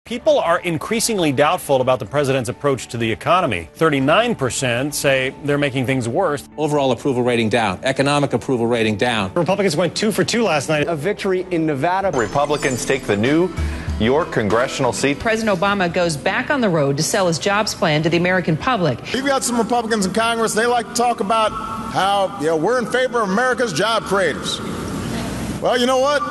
People are increasingly doubtful about the president's approach to the economy. 39% say they're making things worse. Overall approval rating down. Economic approval rating down. Republicans went 2 for 2 last night. A victory in Nevada. Republicans take the New York congressional seat. President Obama goes back on the road to sell his jobs plan to the American public. You've got some Republicans in Congress, they like to talk about how, we're in favor of America's job creators. Well, you know what?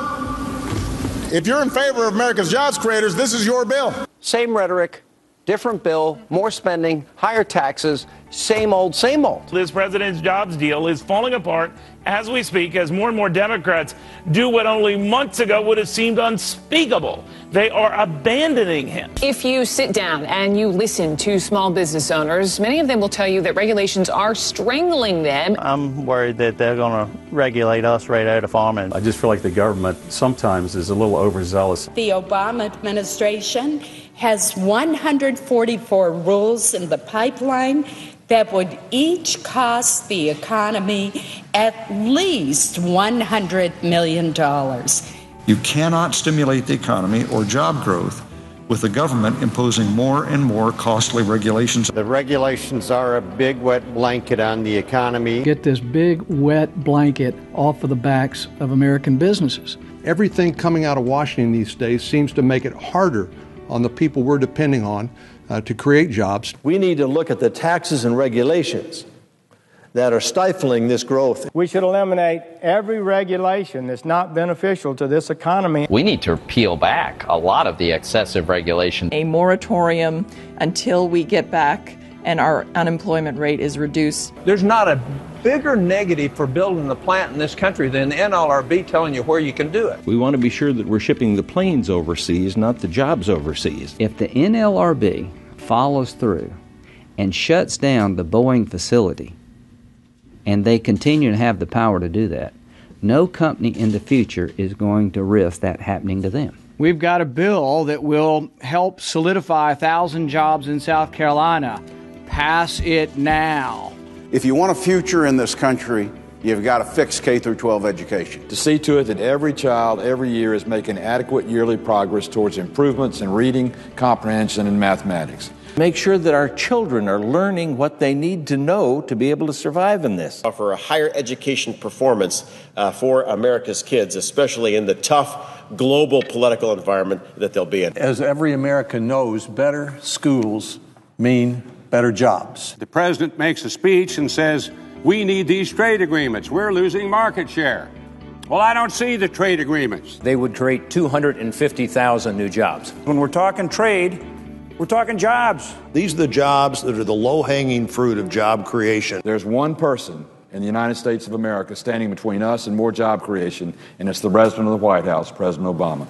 If you're in favor of America's jobs creators, this is your bill. Same rhetoric, different bill, more spending, higher taxes, same old, same old. This president's jobs deal is falling apart as we speak, as more and more Democrats do what only months ago would have seemed unspeakable. They are abandoning him. If you sit down and you listen to small business owners, many of them will tell you that regulations are strangling them. I'm worried that they're going to regulate us right out of farming. I just feel like the government sometimes is a little overzealous. The Obama administration has 144 rules in the pipeline that would each cost the economy at least $100 million. You cannot stimulate the economy or job growth with the government imposing more and more costly regulations. The regulations are a big wet blanket on the economy. Get this big wet blanket off of the backs of American businesses. Everything coming out of Washington these days seems to make it harder on the people we're depending on to create jobs. We need to look at the taxes and regulations that are stifling this growth. We should eliminate every regulation that's not beneficial to this economy. We need to peel back a lot of the excessive regulation. A moratorium until we get back and our unemployment rate is reduced. There's not a bigger negative for building the plant in this country than the NLRB telling you where you can do it. We want to be sure that we're shipping the planes overseas, not the jobs overseas. If the NLRB follows through and shuts down the Boeing facility, and they continue to have the power to do that, no company in the future is going to risk that happening to them. We've got a bill that will help solidify 1,000 jobs in South Carolina. Pass it now. If you want a future in this country, you've got to fix K through 12 education. To see to it that every child every year is making adequate yearly progress towards improvements in reading, comprehension, and mathematics. Make sure that our children are learning what they need to know to be able to survive in this. For a higher education performance for America's kids, especially in the tough global political environment that they'll be in. As every American knows, better schools mean better jobs. The president makes a speech and says, we need these trade agreements. We're losing market share. Well, I don't see the trade agreements. They would create 250,000 new jobs. When we're talking trade, we're talking jobs. These are the jobs that are the low-hanging fruit of job creation. There's one person in the United States of America standing between us and more job creation, and it's the president of the White House, President Obama.